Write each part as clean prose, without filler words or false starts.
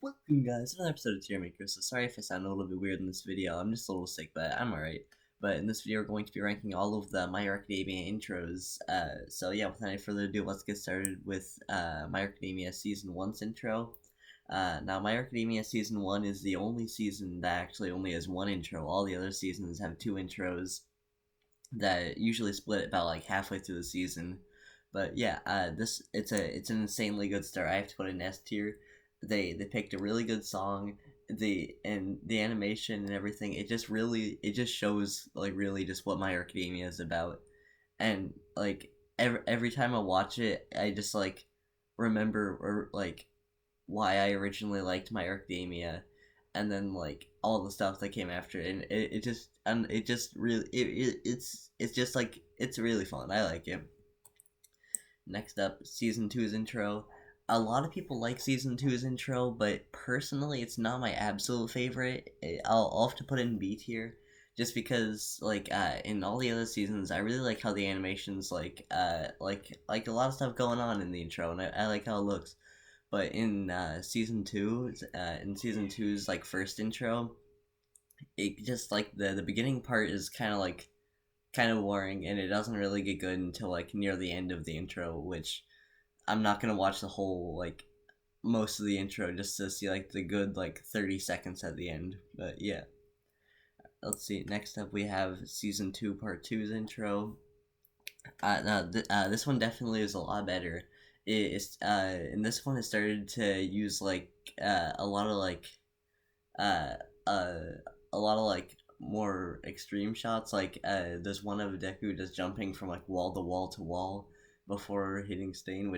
Welcome guys to another episode of Tier Maker. So sorry if I sound a little bit weird in this video. I'm just a little sick, but I'm alright. But in this video we're going to be ranking all of the My Hero Academia intros. So yeah, without any further ado, let's get started with My Hero Academia Season 1's intro. Now My Hero Academia Season 1 is the only season that actually only has one intro. All the other seasons have two intros that usually split about like halfway through the season. But yeah, it's an insanely good start. I have to put it in S tier. They picked a really good song. The animation and everything. It just shows like really just what My Hero Academia is about. And like every time I watch it, I just like remember or like why I originally liked My Hero Academia, and then like all the stuff that came after it, and it just really it's just like it's really fun. I like it. Next up, season two's intro. A lot of people like season two's intro, but personally, it's not my absolute favorite. I'll have to put it in B tier, just because like in all the other seasons, I really like how the animations like a lot of stuff going on in the intro, and I like how it looks. But in season two's like first intro, it just like the beginning part is kind of boring, and it doesn't really get good until like near the end of the intro, which I'm not gonna watch the whole like most of the intro just to see like the good like 30 seconds at the end. But yeah, let's see. Next up, we have season two part two's intro. This one definitely is a lot better. It's in this one it started to use like a lot of like uh uh a lot of like more extreme shots. Like there's one of Deku just jumping from like wall to wall to wall before hitting Stain,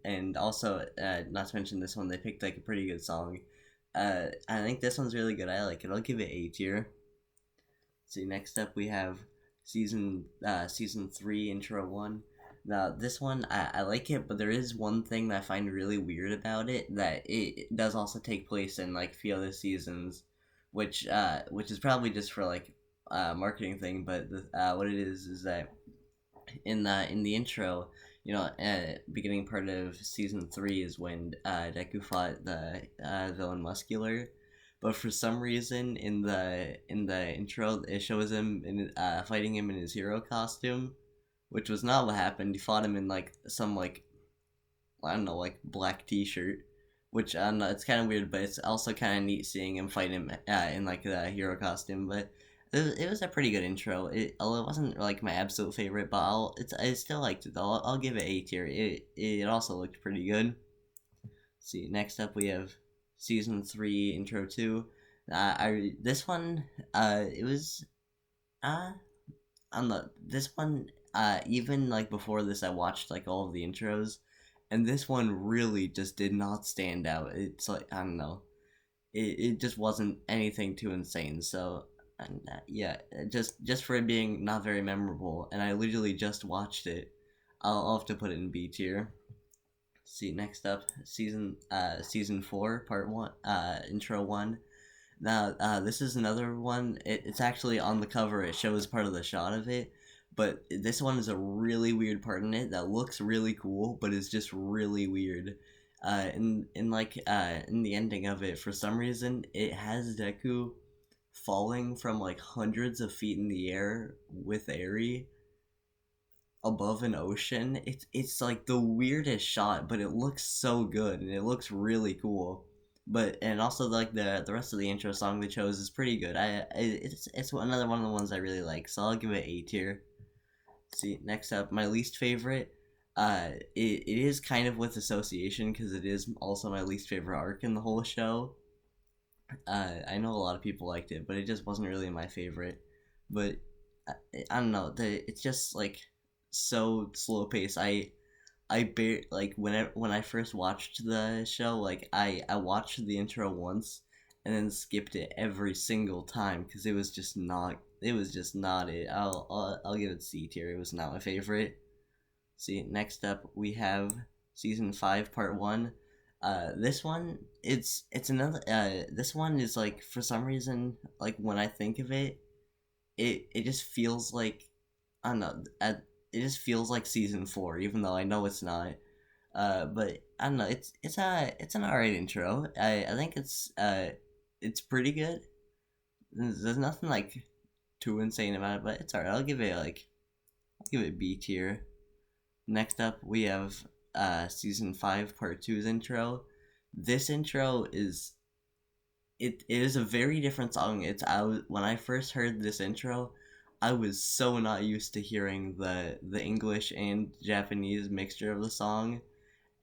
and also not to mention this one they picked like a pretty good song. I think this one's really good. I like it. I'll give it A tier. See, next up we have season three intro one. Now this one I like it, but there is one thing that I find really weird about it, that it does also take place in like a few other seasons, which is probably just for like marketing thing. But what it is that in the intro, beginning part of season three is when Deku fought the villain Muscular, but for some reason in the intro it shows him in fighting him in his hero costume, which was not what happened. He fought him in like some like I don't know like black T-shirt, which I don't know. It's kind of weird, but it's also kind of neat seeing him fight him in like the hero costume. But it was a pretty good intro. Although it wasn't like my absolute favorite, but I still liked it though. I'll give it A tier. It also looked pretty good. See, next up we have season three intro two. I this one it was I don't know. This one, even like before this, I watched like all of the intros, and this one really just did not stand out. It's like I don't know, it just wasn't anything too insane. So, and yeah, just for it being not very memorable, and I literally just watched it, I'll have to put it in B tier. See, next up, season four, part one, intro one. Now, this is another one. It's actually on the cover. It shows part of the shot of it, but this one is a really weird part in it that looks really cool, but is just really weird. In the ending of it, for some reason, it has Deku falling from like hundreds of feet in the air with Eri above an ocean. It's like the weirdest shot, but it looks so good and it looks really cool. But and also like the rest of the intro song they chose is pretty good. It's another one of the ones I really like, so I'll give it A tier. See, next up, my least favorite. It is kind of with association because it is also my least favorite arc in the whole show. I know a lot of people liked it, but it just wasn't really my favorite. But I don't know. It's just like so slow paced. Like when I first watched the show, like I watched the intro once and then skipped it every single time because it was just not it. I'll give it C tier. It was not my favorite. See, next up we have season five, part one. This one it's another. This one is like for some reason like when I think of it, it just feels like I don't know. It just feels like season four, even though I know it's not. But I don't know. It's an alright intro. I think it's pretty good. There's nothing like too insane about it, but it's alright. I'll give it B tier. Next up, we have season 5 part two's intro. This intro is it is a very different song. When I first heard this intro, I was so not used to hearing the English and Japanese mixture of the song,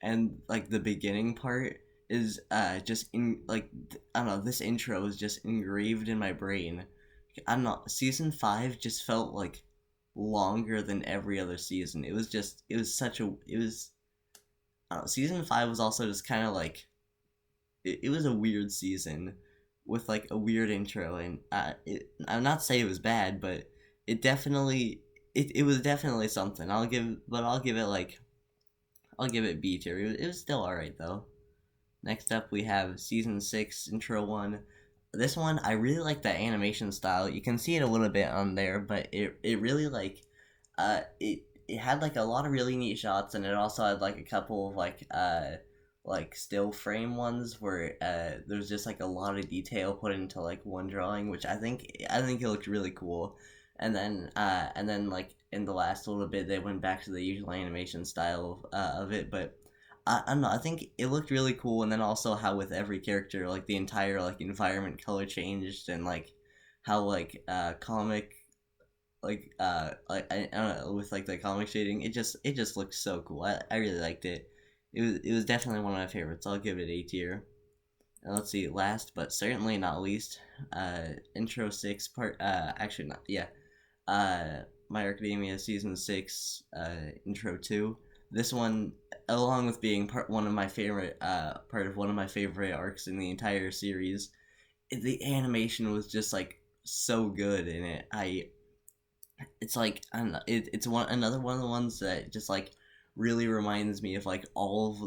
and like the beginning part is just in like I don't know. This intro is just engraved in my brain. I don't know. Season 5 just felt like longer than every other season. It was such a it was I don't know, season 5 was also just kind of like it was a weird season with like a weird intro, and I'm not saying it was bad, but it was definitely something. I'll give it like I'll give it B tier. It was still alright though. Next up, we have season 6 intro one. This one, I really like the animation style. You can see it a little bit on there, but it really it had like a lot of really neat shots, and it also had like a couple of like still frame ones where there's just like a lot of detail put into like one drawing, which I think it looked really cool. And then like in the last little bit, they went back to the usual animation style of it, but I don't know. I think it looked really cool, and then also how with every character, like the entire like environment color changed, and like how comic I don't know, with like the comic shading, it just looked so cool. I really liked it. It was definitely one of my favorites. I'll give it A tier. And let's see, last but certainly not least, intro 6 part. Actually not. Yeah, My Hero Academia season 6, intro 2. This one, along with being part of one of my favorite arcs in the entire series, the animation was just like so good in it. I It's like I don't know. It's another one of the ones that just like really reminds me of like all of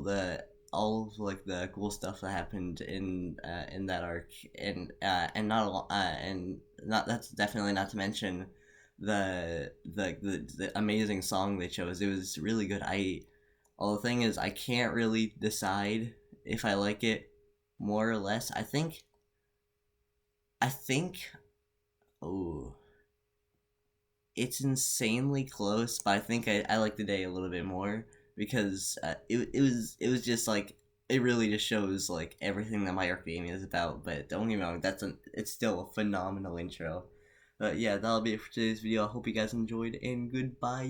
like the cool stuff that happened in that arc, and not a lot and not that's definitely not to mention the amazing song they chose. It was really good. The thing is, I can't really decide if I like it more or less. I think oh it's insanely close, but I think I like the day a little bit more because it was just like it really just shows like everything that My Hero Academia is about. But don't get me wrong, it's still a phenomenal intro. But yeah, that'll be it for today's video. I hope you guys enjoyed, and goodbye.